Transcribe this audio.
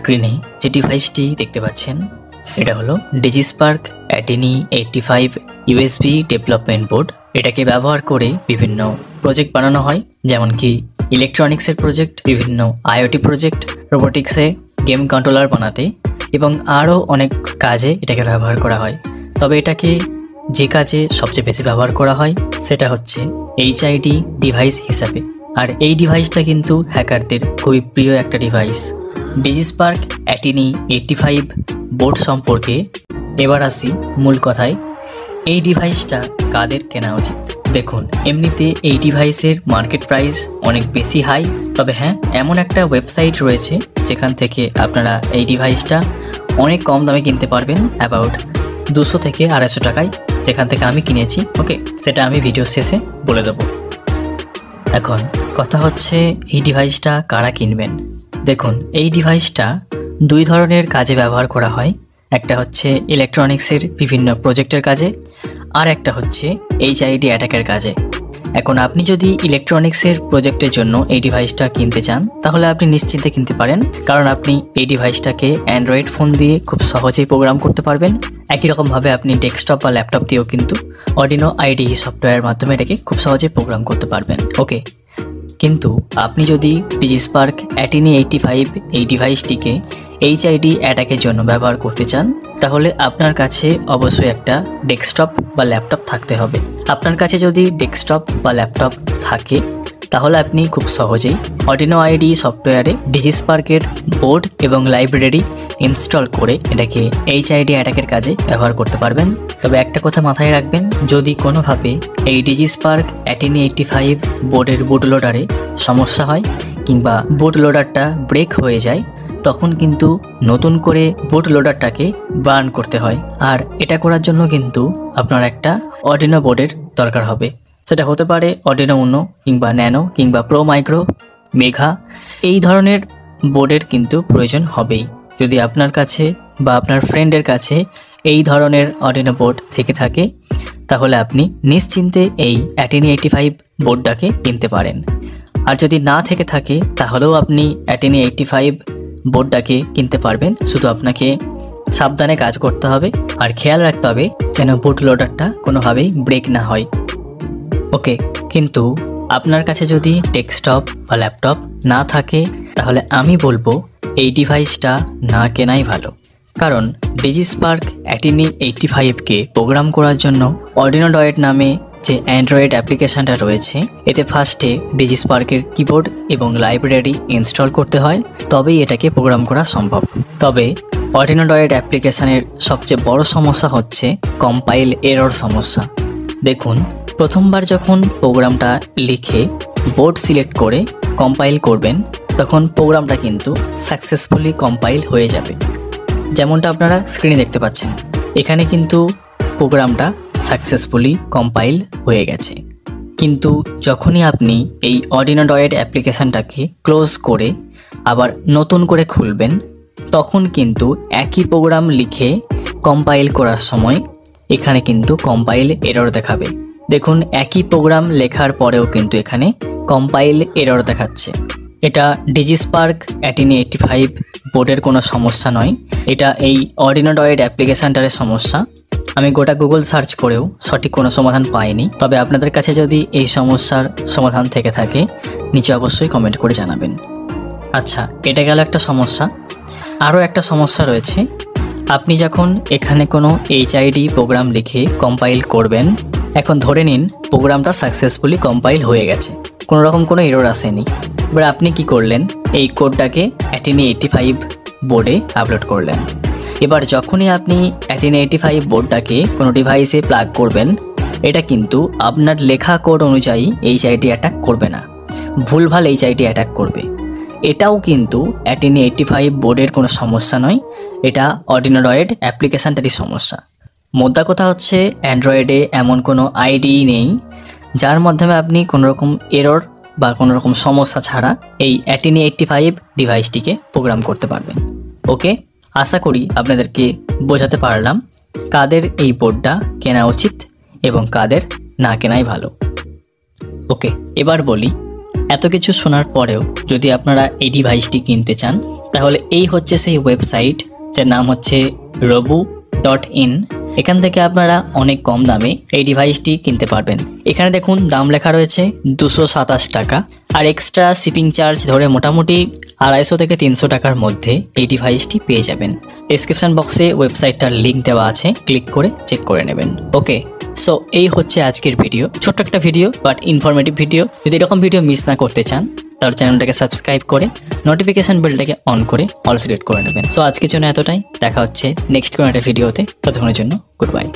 স্ক্রিনে যে ডিভাইসটি দেখতে পাচ্ছেন এটা হলো ডিজিস্পার্ক অ্যাটিনি 85 ইউএসবি ডেভেলপমেন্ট বোর্ড। এটাকে ব্যবহার করে বিভিন্ন প্রজেক্ট বানানো হয়, যেমন কি ইলেকট্রনিক্সের প্রজেক্ট, বিভিন্ন আইওটি প্রজেক্ট, রোবোটিক্সে গেম কন্ট্রোলার বানাতে এবং আরও অনেক কাজে এটাকে ব্যবহার করা হয়। তবে এটাকে যে কাজে সবচেয়ে বেশি ব্যবহার করা হয় সেটা হচ্ছে এইচআইডি ডিভাইস হিসাবে। আর এই ডিভাইসটা কিন্তু হ্যাকারদের খুবই প্রিয় একটা ডিভাইস। ডিজিস্পার্ক অ্যাটিনি 85 বোর্ড সম্পর্কে এবার আসি মূল কথায়। এই ডিভাইসটা কাদের কেনা উচিত? দেখুন, এমনিতে এই ডিভাইসের মার্কেট প্রাইস অনেক বেশি হাই, তবে হ্যাঁ, এমন একটা ওয়েবসাইট রয়েছে যেখান থেকে আপনারা এই ডিভাইসটা অনেক কম দামে কিনতে পারবেন, অ্যাবাউট 200 থেকে 250 টাকায়, যেখান থেকে আমি কিনেছি। ওকে, সেটা আমি ভিডিও শেষে বলে দেবো। এখন কথা হচ্ছে এই ডিভাইসটা কারা কিনবেন। দেখুন, এই ডিভাইসটা দুই ধরনের কাজে ব্যবহার করা হয়। একটা হচ্ছে ইলেকট্রনিক্সের বিভিন্ন প্রজেক্টের কাজে, আর একটা হচ্ছে এইচআইডি অ্যাটাকের কাজে। এখন আপনি যদি ইলেকট্রনিক্সের প্রজেক্টের জন্য এই ডিভাইসটা কিনতে চান তাহলে আপনি নিশ্চিন্তে কিনতে পারেন, কারণ আপনি এই ডিভাইসটাকে অ্যান্ড্রয়েড ফোন দিয়ে খুব সহজেই প্রোগ্রাম করতে পারবেন। একই রকমভাবে আপনি ডেস্কটপ বা ল্যাপটপ দিয়েও কিন্তু অর্ডিনো আইডিই সফটওয়্যারের মাধ্যমে এটাকে খুব সহজেই প্রোগ্রাম করতে পারবেন। ওকে, কিন্তু আপনি যদি ডিজিস্পার্ক অ্যাটিনি 85 এই ডিভাইসটিকে এইচআইডি অ্যাটাকের জন্য ব্যবহার করতে চান তাহলে আপনার কাছে অবশ্যই একটা ডেস্কটপ বা ল্যাপটপ থাকতে হবে। আপনার কাছে যদি ডেস্কটপ বা ল্যাপটপ থাকে তাহলে আপনি খুব সহজেই অর্ডিনো আইডি সফটওয়্যারে ডিজিস্পার্কের বোর্ড এবং লাইব্রেরি ইনস্টল করে এটাকে এইচআইডি অ্যাটাকের কাজে ব্যবহার করতে পারবেন। তবে একটা কথা মাথায় রাখবেন, যদি কোনোভাবে এই ডিজিস্পার্ক অ্যাটিনি 85 বোর্ডের বুট লোডারে সমস্যা হয় কিংবা বুট লোডারটা ব্রেক হয়ে যায়, তখন কিন্তু নতুন করে বুট লোডারটাকে বার্ন করতে হয়। আর এটা করার জন্য কিন্তু আপনার একটা অর্ডিনো বোর্ডের দরকার হবে। সেটা হতে পারে অর্ডিনো উনো কিংবা ন্যানো কিংবা প্রো মাইক্রো, মেঘা, এই ধরনের বোর্ডের কিন্তু প্রয়োজন হবেই। যদি আপনার কাছে বা আপনার ফ্রেন্ডের কাছে এই ধরনের অর্ডিনো বোর্ড থেকে থাকে তাহলে আপনি নিশ্চিন্তে এই অ্যাটিনি 85 বোর্ডটাকে কিনতে পারেন। আর যদি না থেকে থাকে তাহলেও আপনি অ্যাটিনি 85 বোর্ডটাকে কিনতে পারবেন। শুধু আপনাকে সাবধানে কাজ করতে হবে আর খেয়াল রাখতে হবে যেন বুট লোডারটা কোনোভাবেই ব্রেক না হয়। ওকে, কিন্তু আপনার কাছে যদি ডেস্কটপ বা ল্যাপটপ না থাকে তাহলে আমি বলবো এই ডিভাইসটা না কেনাই ভালো। কারণ ডিজিস্পার্ক অ্যাটিনি 85কে প্রোগ্রাম করার জন্য অর্ডিনো ডয়েট নামে যে অ্যান্ড্রয়েড অ্যাপ্লিকেশানটা রয়েছে এতে ফার্স্টে ডিজিস্পার্কের কিবোর্ড এবং লাইব্রেরি ইনস্টল করতে হয়, তবেই এটাকে প্রোগ্রাম করা সম্ভব। তবে অর্ডিনো ডয়েট অ্যাপ্লিকেশানের সবচেয়ে বড় সমস্যা হচ্ছে কম্পাইল এরর সমস্যা। দেখুন, প্রথমবার যখন প্রোগ্রামটা লিখে বোর্ড সিলেক্ট করে কম্পাইল করবেন তখন প্রোগ্রামটা কিন্তু সাকসেসফুলি কম্পাইল হয়ে যাবে, যেমনটা আপনারা স্ক্রিনে দেখতে পাচ্ছেন। এখানে কিন্তু প্রোগ্রামটা সাকসেসফুলি কম্পাইল হয়ে গেছে। কিন্তু যখনই আপনি এই অর্ডিনো ডয়েট অ্যাপ্লিকেশানটাকে ক্লোজ করে আবার নতুন করে খুলবেন তখন কিন্তু একই প্রোগ্রাম লিখে কম্পাইল করার সময় এখানে কিন্তু কম্পাইল এরর দেখাবে। দেখুন, একই প্রোগ্রাম লেখার পরেও কিন্তু এখানে কম্পাইল এরর দেখাচ্ছে। এটা ডিজিস্পার্ক অ্যাটিনি 85 বোর্ডের কোনো সমস্যা নয়, এটা এই অর্ডিনো ডয়েট অ্যাপ্লিকেশানটার সমস্যা। আমি গোটা গুগল সার্চ করেও সঠিক কোনো সমাধান পাইনি। তবে আপনাদের কাছে যদি এই সমস্যার সমাধান থেকে থাকে নিচে অবশ্যই কমেন্ট করে জানাবেন। আচ্ছা, এটা গেল একটা সমস্যা। আরও একটা সমস্যা রয়েছে। আপনি যখন এখানে কোনো এইচআইডি প্রোগ্রাম লিখে কম্পাইল করবেন, এখন ধরে নিন প্রোগ্রামটা সাকসেসফুলি কম্পাইল হয়ে গেছে, কোনো রকম কোনো এরর আসেনি। এবার আপনি কি করলেন, এই কোডটাকে অ্যাটিনি 85 বোর্ডে আপলোড করলেন। এবার যখনই আপনি অ্যাটিনি 85 বোর্ডটাকে কোনো ডিভাইসে প্লাগ করবেন এটা কিন্তু আপনার লেখা কোড অনুযায়ী এইচআইডি অ্যাটাক করবে না, ভুলভাল এইচআইডি অ্যাটাক করবে। এটাও কিন্তু অ্যাটিনি 85 বোর্ডের কোনো সমস্যা নয়, এটা অর্ডিনো ডয়েট অ্যাপ্লিকেশানটারই সমস্যা। মোদ্দা কথা হচ্ছে অ্যান্ড্রয়েডে এমন কোনো আইডি নেই যার মাধ্যমে আপনি কোনোরকম এরর বা কোনোরকম সমস্যা ছাড়া এই অ্যাটিনি 85 ডিভাইসটিকে প্রোগ্রাম করতে পারবেন। ওকে, আশা করি আপনাদেরকে বোঝাতে পারলাম কাদের এই বোর্ডটা কেনা উচিত এবং কাদের না কেনাই ভালো। ওকে, এবার বলি, এত কিছু শোনার পরেও যদি আপনারা এই ডিভাইসটি কিনতে চান তাহলে এই হচ্ছে সেই ওয়েবসাইট যার নাম হচ্ছে robu.in। এখান থেকে আপনারা অনেক কম দামে এই ডিভাইসটি কিনতে পারবেন। এখানে দেখুন দাম লেখা রয়েছে 227 টাকা, আর এক্সট্রা শিপিং চার্জ ধরে মোটামুটি 250 থেকে 300 টাকার মধ্যে এই ডিভাইসটি পেয়ে যাবেন। ডেসক্রিপশন বক্সে ওয়েবসাইটটার লিঙ্ক দেওয়া আছে, ক্লিক করে চেক করে নেবেন। ওকে, সো এই হচ্ছে আজকের ভিডিও, ছোট্ট একটা ভিডিও বাট ইনফরমেটিভ ভিডিও। যদি এরকম ভিডিও মিস না করতে চান তাহলে চ্যানেলটাকে সাবস্ক্রাইব করে নোটিফিকেশন বেলটাকে অন করে অল সিলেক্ট করে নেবেন। সো আজকের জন্য এতটাই, দেখা হচ্ছে নেক্সট কোনো একটা ভিডিওতে। ততক্ষণের জন্য গুড বাই।